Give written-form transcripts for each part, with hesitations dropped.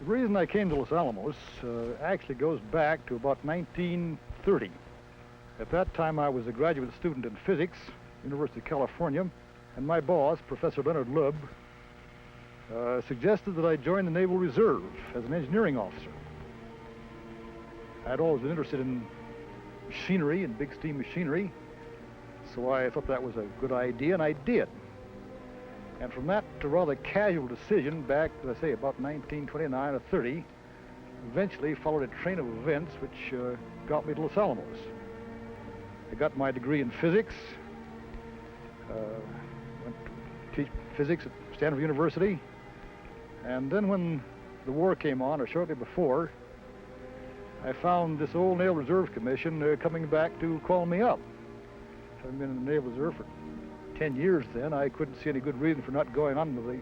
The reason I came to Los Alamos actually goes back to about 1930. At that time, I was a graduate student in physics, University of California, and my boss, Professor Leonard Lubb, suggested that I join the Naval Reserve as an engineering officer. I'd always been interested in machinery and big steam machinery, so I thought that was a good idea, and I did. And from that rather casual decision back, let's say, about 1929 or 30, eventually followed a train of events which got me to Los Alamos. I got my degree in physics, went to teach physics at Stanford University, and then when the war came on, or shortly before, I found this old Naval Reserve Commission coming back to call me up. Having been in the Naval Reserve for 10 years then, I couldn't see any good reason for not going on with the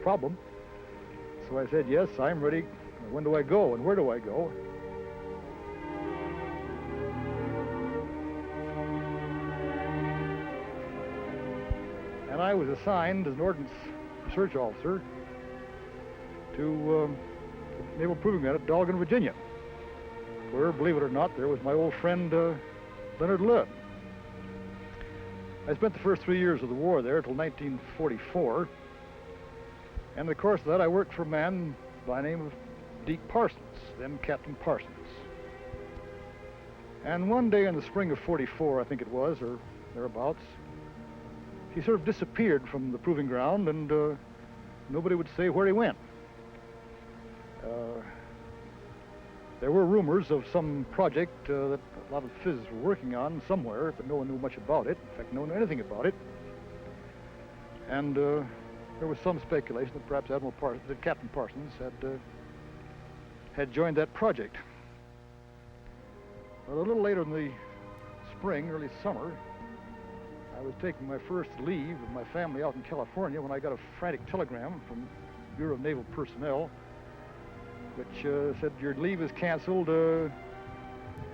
problem. So I said, yes, I'm ready. When do I go and where do I go? And I was assigned as an ordnance research officer to the Naval Proving Ground at Dahlgren, Virginia, where, believe it or not, there was my old friend Leonard Lubb. I spent the first 3 years of the war there till 1944. And in the course of that, I worked for a man by the name of Deke Parsons, then Captain Parsons. And one day in the spring of 44, I think it was, or thereabouts, he sort of disappeared from the proving ground, and nobody would say where he went. There were rumors of some project that a lot of physicists were working on somewhere, but no one knew much about it. In fact, no one knew anything about it. And there was some speculation that perhaps that Captain Parsons had joined that project. Well, a little later in the spring, early summer, I was taking my first leave of my family out in California when I got a frantic telegram from Bureau of Naval Personnel, which said, your leave is canceled.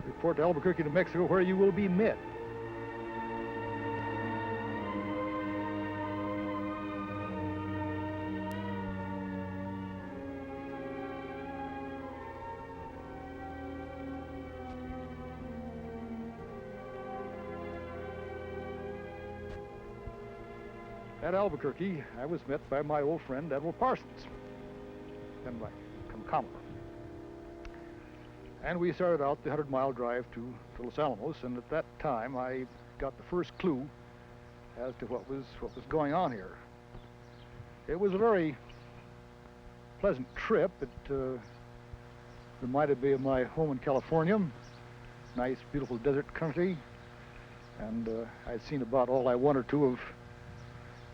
Report to Albuquerque, New Mexico, where you will be met. At Albuquerque, I was met by my old friend, Admiral Parsons, then my Commodore. And we started out the 100-mile drive to Los Alamos, and at that time I got the first clue as to what was going on here. It was a very pleasant trip. It reminded me of my home in California, nice, beautiful desert country, and I'd seen about all I wanted to of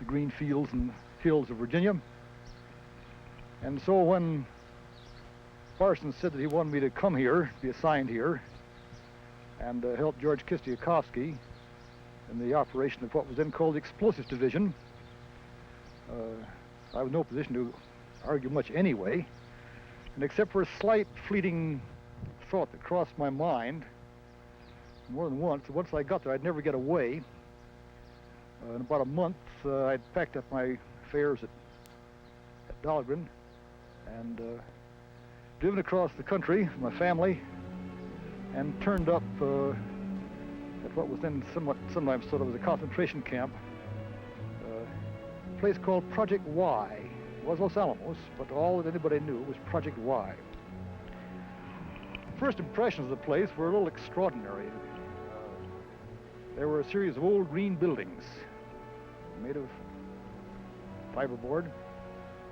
the green fields and hills of Virginia. And so when Parsons said that he wanted me to come here, be assigned here, and help George Kistiakowsky in the operation of what was then called the Explosives Division, I was in no position to argue much anyway, and except for a slight fleeting thought that crossed my mind more than once. Once I got there, I'd never get away. In about a month, I'd packed up my affairs at Dahlgren and driven across the country with my family and turned up at what was then sometimes thought of as a concentration camp, a place called Project Y. It was Los Alamos, but all that anybody knew was Project Y. First impressions of the place were a little extraordinary. There were a series of old green buildings made of fiberboard,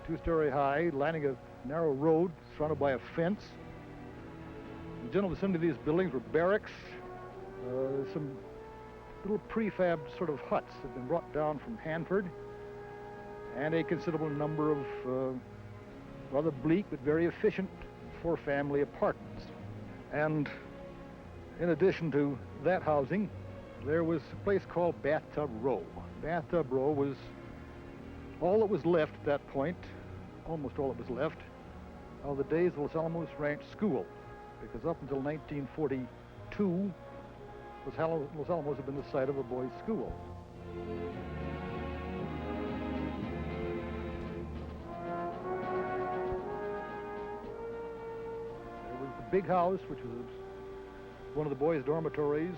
2-story high, lining a narrow road surrounded by a fence. In the general vicinity of these buildings were barracks, some little prefab sort of huts that had been brought down from Hanford, and a considerable number of rather bleak but very efficient 4-family apartments. And in addition to that housing, there was a place called Bathtub Row. Bathtub Row was all that was left at that point, almost all that was left, of the days of Los Alamos Ranch School, because up until 1942, Los Alamos had been the site of a boys' school. big house, which was one of the boys' dormitories,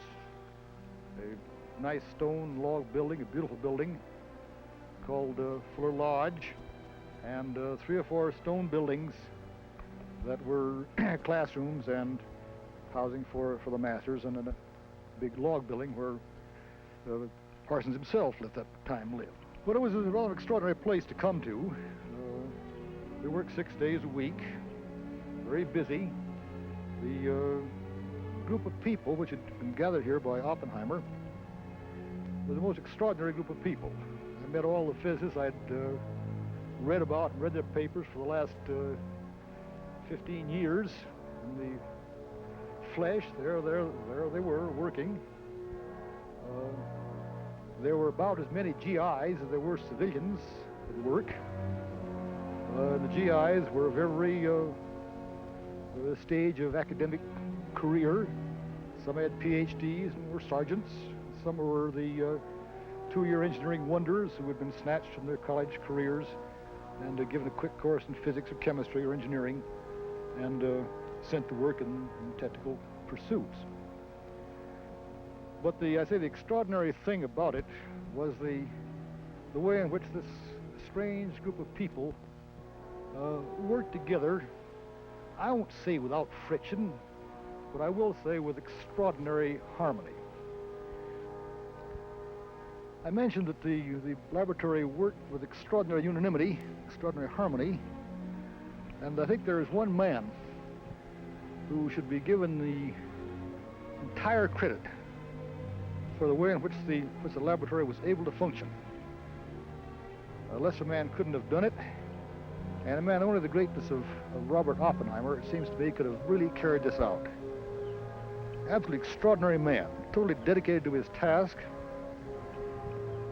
a nice stone log building, a beautiful building called Fuller Lodge, and 3 or 4 stone buildings that were classrooms and housing for the masters, and then a big log building where Parsons himself at that time lived. But it was a rather extraordinary place to come to. They worked 6 days a week, very busy. The group of people which had been gathered here by Oppenheimer was the most extraordinary group of people. I met all the physicists I'd read about and read their papers for the last 15 years in the flesh. There they were working. There were about as many GIs as there were civilians at work. The GIs were very stage of academic career. Some had PhDs and were sergeants. Some were the 2-year engineering wonders who had been snatched from their college careers and given a quick course in physics or chemistry or engineering and sent to work in technical pursuits. But the extraordinary thing about it was the way in which this strange group of people worked together. I won't say without friction, but I will say with extraordinary harmony. I mentioned that the laboratory worked with extraordinary unanimity, extraordinary harmony, and I think there is one man who should be given the entire credit for the way in which the laboratory was able to function. A lesser man couldn't have done it, and a man only the greatness of Robert Oppenheimer, it seems to me, could have really carried this out. Absolutely extraordinary man, totally dedicated to his task.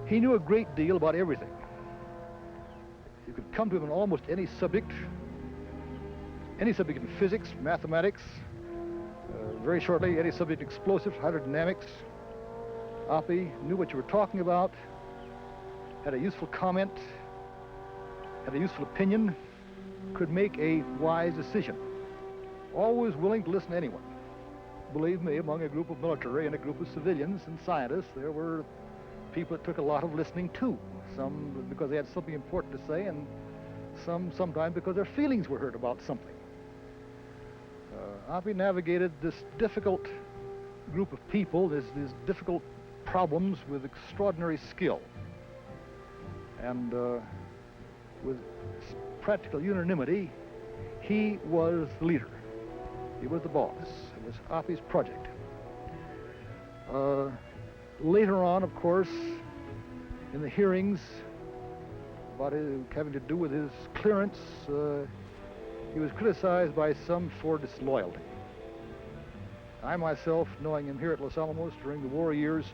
He knew a great deal about everything. You could come to him on almost any subject in physics, mathematics, very shortly, any subject, explosives, hydrodynamics. Oppie knew what you were talking about, had a useful comment, had a useful opinion, could make a wise decision. Always willing to listen to anyone. Believe me, among a group of military and a group of civilians and scientists, there were people that took a lot of listening to. Some because they had something important to say, and sometimes because their feelings were hurt about something. Oppie navigated this difficult group of people, these difficult problems with extraordinary skill. And with practical unanimity, he was the leader. He was the boss. It was Oppie's project. Later on, of course, in the hearings about having to do with his clearance, he was criticized by some for disloyalty. I myself, knowing him here at Los Alamos during the war years,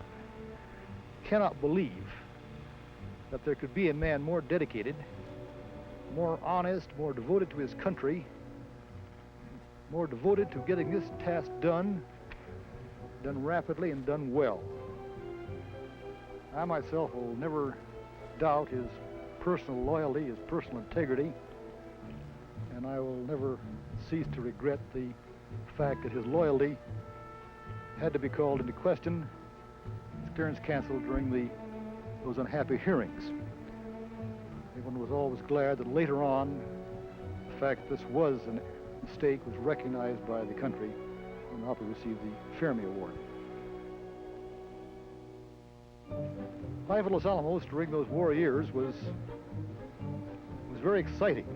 cannot believe that there could be a man more dedicated, more honest, more devoted to his country, more devoted to getting this task done rapidly and done well. I myself will never doubt his personal loyalty, his personal integrity, and I will never cease to regret the fact that his loyalty had to be called into question, his clearance canceled during those unhappy hearings. Everyone was always glad that later on, the fact that this was a mistake was recognized by the country when Oppie received the Fermi Award. Life at Los Alamos during those war years was very exciting.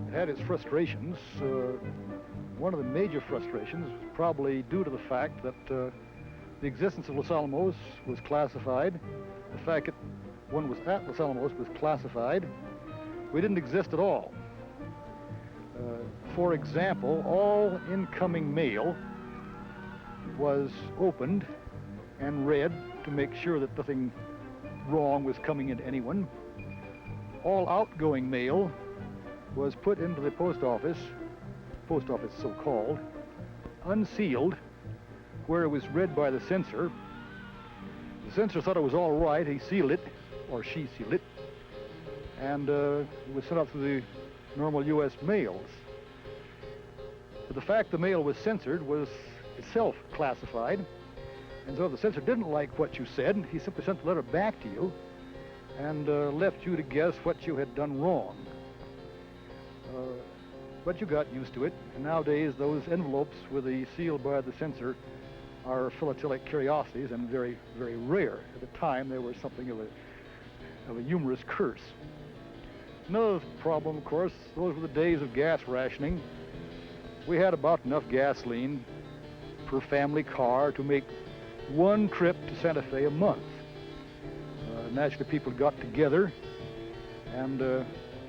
It had its frustrations. One of the major frustrations was probably due to the fact that the existence of Los Alamos was classified. The fact that one was at Los Alamos was classified. We didn't exist at all. For example, all incoming mail was opened and read to make sure that nothing wrong was coming into anyone. All outgoing mail was put into the post office so-called, unsealed, where it was read by the censor. The censor thought it was all right. He sealed it, or she sealed it, and it was sent out through the normal U.S. mails. But the fact the mail was censored was itself classified. And so if the censor didn't like what you said, he simply sent the letter back to you and left you to guess what you had done wrong. But you got used to it, and nowadays those envelopes with the seal by the censor are philatelic curiosities and very, very rare. At the time, they were something of a humorous curse. Another problem, of course, those were the days of gas rationing. We had about enough gasoline per family car to make one trip to Santa Fe a month. Naturally, people got together, and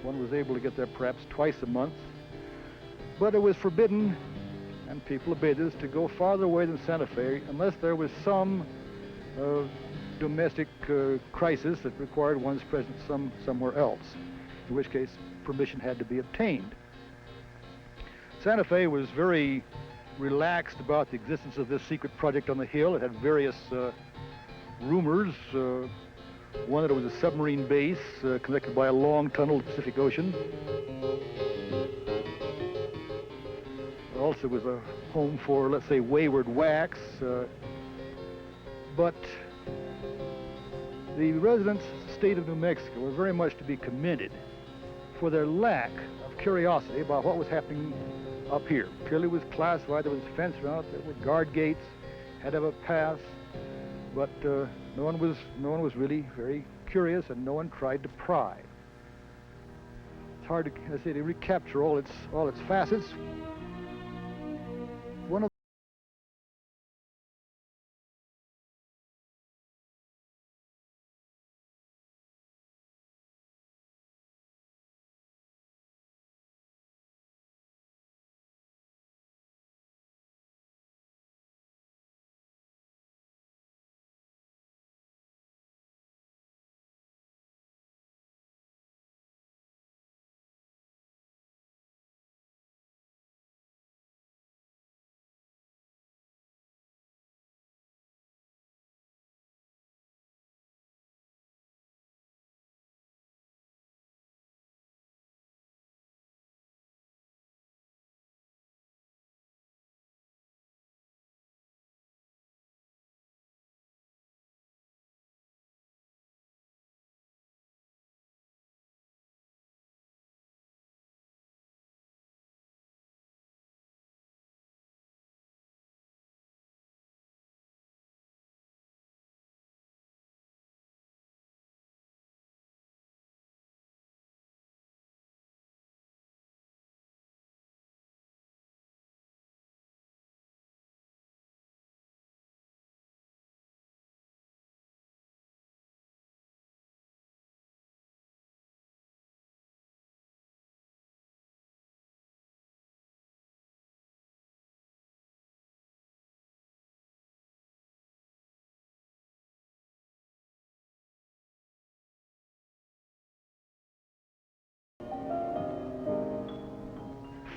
one was able to get there perhaps twice a month. But it was forbidden, and people obeyed this, to go farther away than Santa Fe unless there was some domestic crisis that required one's presence somewhere else, in which case permission had to be obtained. Santa Fe was very relaxed about the existence of this secret project on the hill. It had various rumors. One that it was a submarine base connected by a long tunnel to the Pacific Ocean. Also was a home for, let's say, wayward wax. But the residents of the state of New Mexico were very much to be commended for their lack of curiosity about what was happening up here. Purely was classified, there was a fence around it, there were guard gates, had to have a pass, but no one was really very curious, and no one tried to pry. It's hard to, as I say, to recapture all its facets. One of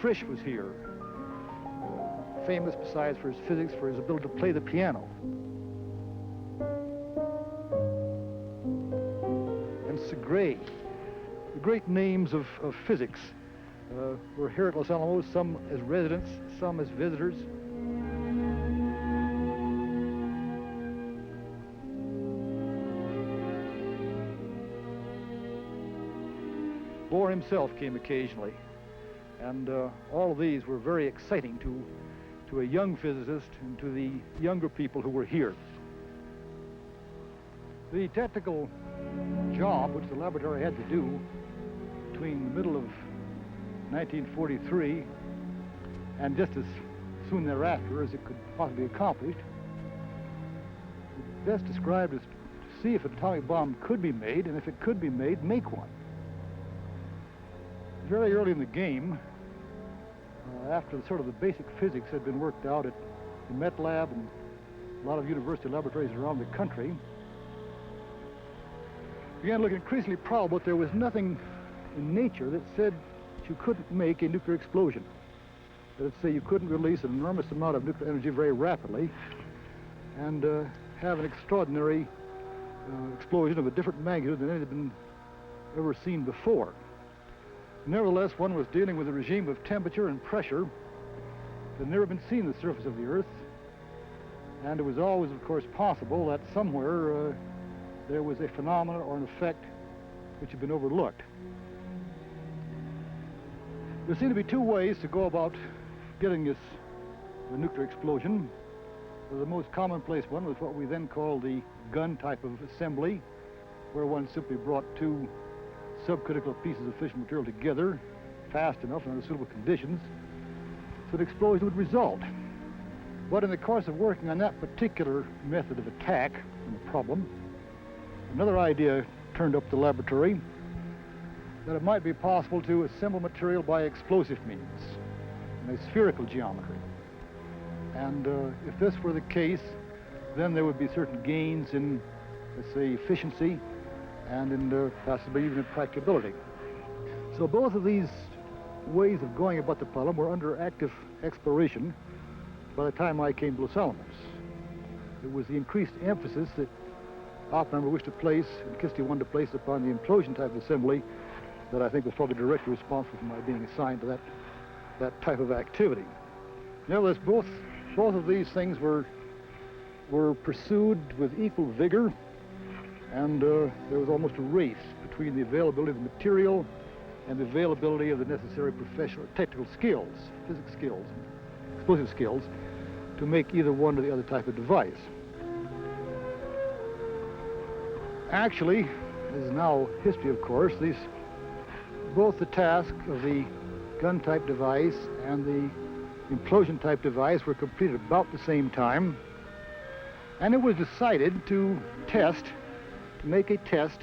Frisch was here, famous besides for his physics, for his ability to play the piano. And Segre, the great names of physics, were here at Los Alamos, some as residents, some as visitors. Bohr himself came occasionally. And all of these were very exciting to a young physicist and to the younger people who were here. The technical job which the laboratory had to do between the middle of 1943 and just as soon thereafter as it could possibly be accomplished, best described as to see if an atomic bomb could be made, and if it could be made, make one. Very early in the game, after the basic physics had been worked out at the Met Lab and a lot of university laboratories around the country, began looking increasingly probable that there was nothing in nature that said that you couldn't make a nuclear explosion. That is, say, you couldn't release an enormous amount of nuclear energy very rapidly and have an extraordinary explosion of a different magnitude than had been ever seen before. Nevertheless, one was dealing with a regime of temperature and pressure had never been seen on the surface of the Earth, and it was always, of course, possible that somewhere there was a phenomenon or an effect which had been overlooked. There seemed to be two ways to go about getting this nuclear explosion. The most commonplace one was what we then called the gun type of assembly, where one simply brought two subcritical pieces of fission material together fast enough and under suitable conditions so the explosion would result. But in the course of working on that particular method of attack on the problem, another idea turned up the laboratory, that it might be possible to assemble material by explosive means in a spherical geometry. And if this were the case, then there would be certain gains in, let's say, efficiency and in possibly even in practicability. So both of these ways of going about the problem were under active exploration by the time I came to Los Alamos. It was the increased emphasis that Oppenheimer wished to place, and Kinsky wanted to place upon the implosion type of assembly, that I think was probably directly responsible for my being assigned to that type of activity. Nevertheless, both of these things were pursued with equal vigor, and there was almost a race between the availability of the material and the availability of the necessary professional technical skills, physics skills, explosive skills, to make either one or the other type of device. Actually, this is now history, of course, both the task of the gun-type device and the implosion-type device were completed about the same time, and it was decided to make a test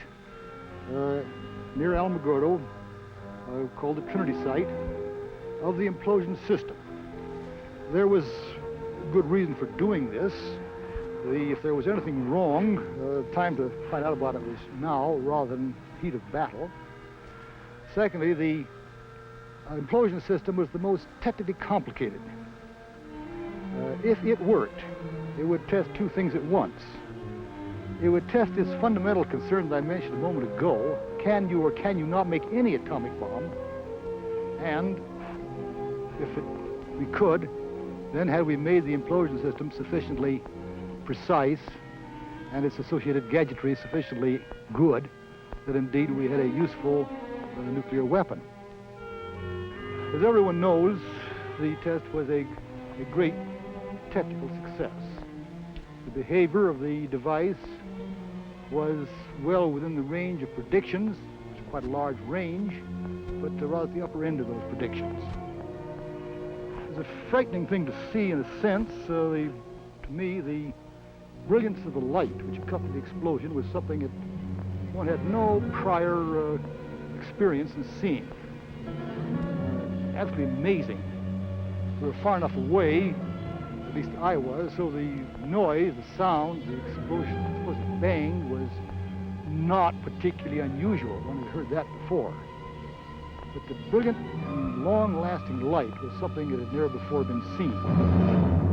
near Alamogordo, called the Trinity site, of the implosion system. There was good reason for doing this. If there was anything wrong, time to find out about it was now rather than heat of battle. Secondly, the implosion system was the most technically complicated. If it worked, it would test two things at once. It would test this fundamental concern that I mentioned a moment ago: can you or can you not make any atomic bomb? And if we could, then had we made the implosion system sufficiently precise and its associated gadgetry sufficiently good that indeed we had a useful nuclear weapon. As everyone knows, the test was a great technical success. The behavior of the device was well within the range of predictions. It was quite a large range, but rather at the upper end of those predictions. It was a frightening thing to see, in a sense. To me, the brilliance of the light which accompanied the explosion was something that one had no prior experience in seeing. Absolutely amazing. We were far enough away, at least I was, so the noise, the sound, the explosive bang was not particularly unusual. One had heard that before. But the brilliant and long-lasting light was something that had never before been seen.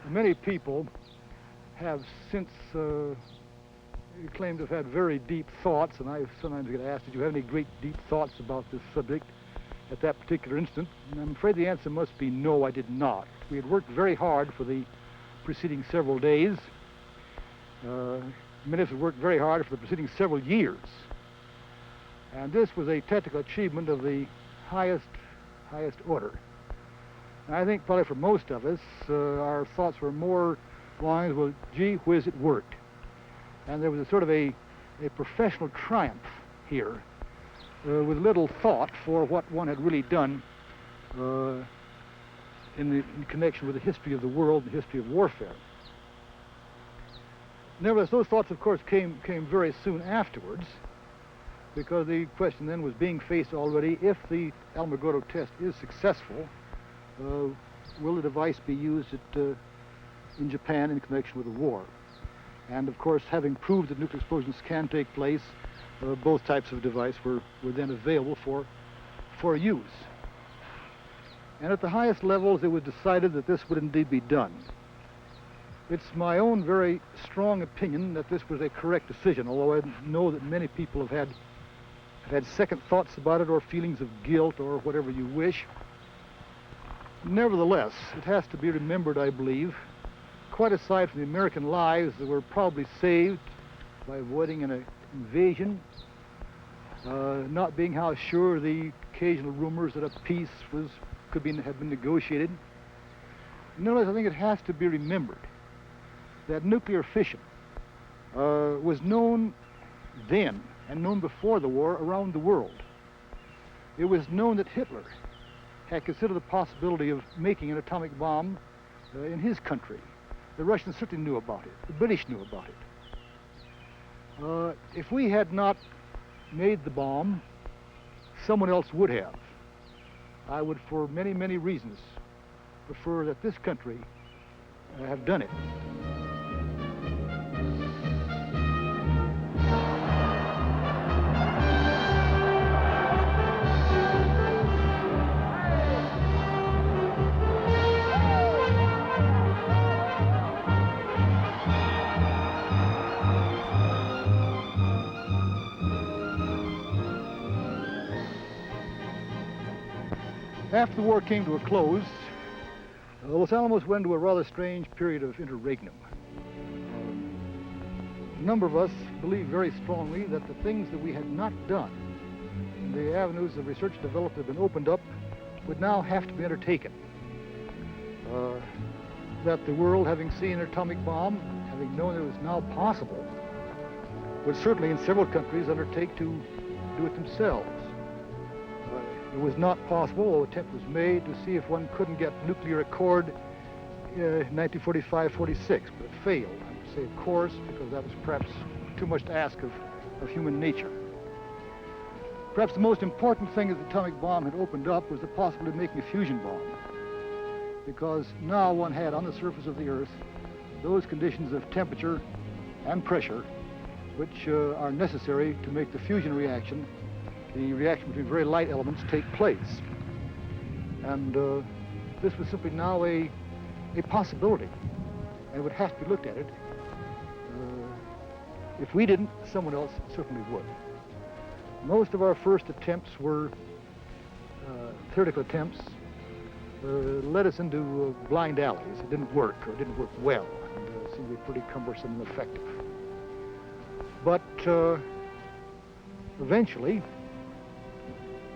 Many people have since claimed to have had very deep thoughts, and I sometimes get asked, did you have any great deep thoughts about this subject at that particular instant? And I'm afraid the answer must be no, I did not. We had worked very hard for the preceding several days. Many of us had worked very hard for the preceding several years. And this was a technical achievement of the highest order. And I think probably for most of us, our thoughts were more lines, well, gee whiz, it worked. And there was a sort of a professional triumph here, with little thought for what one had really done in connection with the history of the world and the history of warfare. Nevertheless, those thoughts, of course, came very soon afterwards. because the question then was being faced already: if the Alamogordo test is successful, will the device be used in Japan in connection with the war? And of course, having proved that nuclear explosions can take place, both types of device were then available for use. And at the highest levels, it was decided that this would indeed be done. It's my own very strong opinion that this was a correct decision, although I know that many people have had second thoughts about it, or feelings of guilt, or whatever you wish. Nevertheless, it has to be remembered, I believe, quite aside from the American lives that were probably saved by avoiding an invasion, not being how sure the occasional rumors that a peace had been negotiated. Nevertheless, I think it has to be remembered that nuclear fission was known then and known before the war around the world. It was known that Hitler had considered the possibility of making an atomic bomb in his country. The Russians certainly knew about it. The British knew about it. If we had not made the bomb, someone else would have. I would, for many, many reasons, prefer that this country have done it. After the war came to a close, Los Alamos went into a rather strange period of interregnum. A number of us believe very strongly that the things that we had not done, and the avenues of research and development that have been opened up, would now have to be undertaken. That the world, having seen an atomic bomb, having known it was now possible, would certainly in several countries undertake to do it themselves. It was not possible, although an attempt was made to see if one couldn't get nuclear accord in 1945-46, but it failed. I would say, of course, because that was perhaps too much to ask of human nature. Perhaps the most important thing that the atomic bomb had opened up was the possibility of making a fusion bomb, because now one had on the surface of the Earth those conditions of temperature and pressure which are necessary to make the fusion reaction, the reaction between very light elements, take place. And this was simply now a possibility, and it would have to be looked at it. If we didn't, someone else certainly would. Most of our first attempts were theoretical attempts, led us into blind alleys. It didn't work, or it didn't work well, and seemed to be pretty cumbersome and effective. But eventually,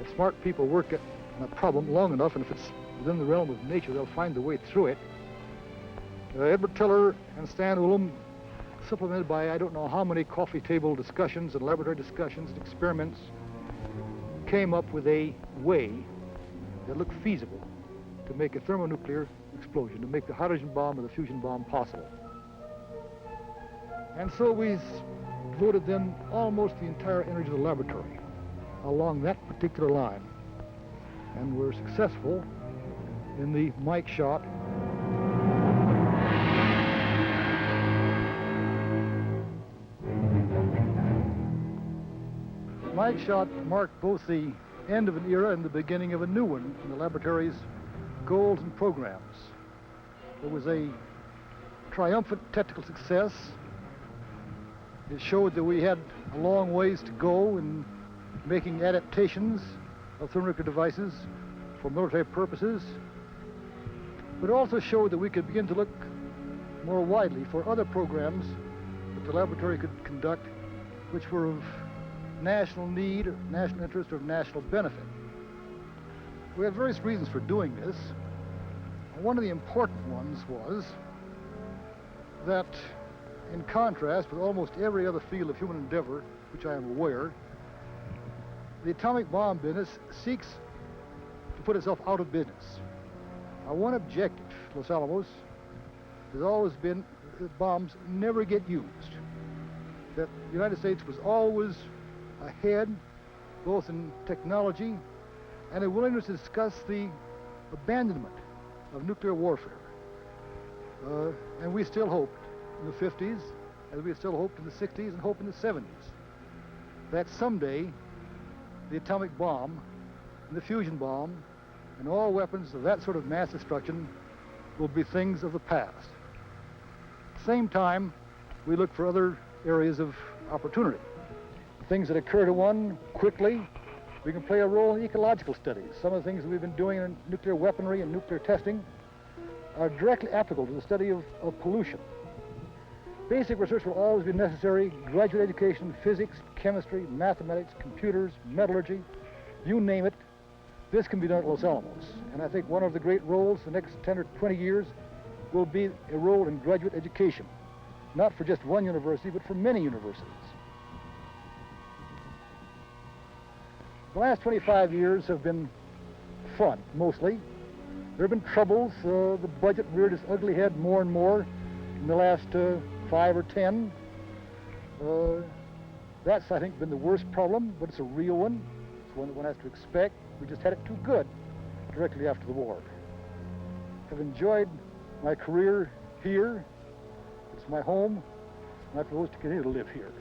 if smart people work at a problem long enough, and if it's within the realm of nature, they'll find a way through it. Edward Teller and Stan Ulam, supplemented by I don't know how many coffee table discussions and laboratory discussions and experiments, came up with a way that looked feasible to make a thermonuclear explosion, to make the hydrogen bomb or the fusion bomb possible. And so we devoted then almost the entire energy of the laboratory along that particular line, and were successful in the Mike shot. Mike shot marked both the end of an era and the beginning of a new one in the laboratory's goals and programs. It was a triumphant technical success. It showed that we had a long ways to go in making adaptations of thermonuclear devices for military purposes, but also showed that we could begin to look more widely for other programs that the laboratory could conduct which were of national need, or national interest, or of national benefit. We had various reasons for doing this. One of the important ones was that, in contrast with almost every other field of human endeavor which I am aware, the atomic bomb business seeks to put itself out of business. Our one objective, Los Alamos, has always been that bombs never get used, that the United States was always ahead, both in technology and a willingness to discuss the abandonment of nuclear warfare. And we still hoped in the 50s, as we still hoped in the 60s and hope in the 70s, that someday the atomic bomb and the fusion bomb and all weapons of that sort of mass destruction will be things of the past. At the same time, we look for other areas of opportunity. Things that occur to one quickly, we can play a role in ecological studies. Some of the things that we've been doing in nuclear weaponry and nuclear testing are directly applicable to the study of pollution. Basic research will always be necessary. Graduate education, physics, chemistry, mathematics, computers, metallurgy, you name it. This can be done at Los Alamos. And I think one of the great roles the next 10 or 20 years will be a role in graduate education. Not for just one university, but for many universities. The last 25 years have been fun, mostly. There have been troubles. The budget reared its ugly head more and more in the last 5 or 10. That's, I think, been the worst problem, but it's a real one. It's one that one has to expect. We just had it too good directly after the war. I've enjoyed my career here. It's my home, and I propose to continue to live here. On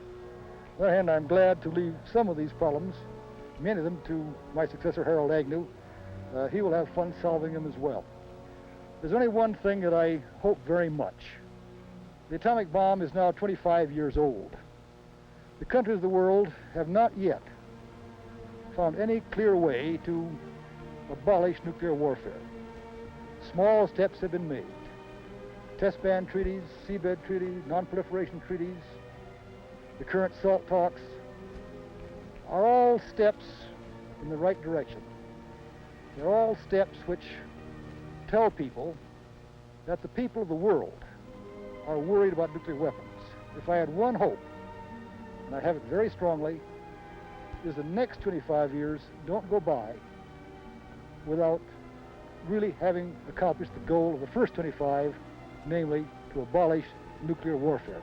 the other hand, I'm glad to leave some of these problems, many of them, to my successor, Harold Agnew. He will have fun solving them as well. There's only one thing that I hope very much. The atomic bomb is now 25 years old. The countries of the world have not yet found any clear way to abolish nuclear warfare. Small steps have been made. Test ban treaties, seabed treaties, non-proliferation treaties, the current SALT talks are all steps in the right direction. They're all steps which tell people that the people of the world are worried about nuclear weapons. If I had one hope, and I have it very strongly, is the next 25 years don't go by without really having accomplished the goal of the first 25, namely to abolish nuclear warfare.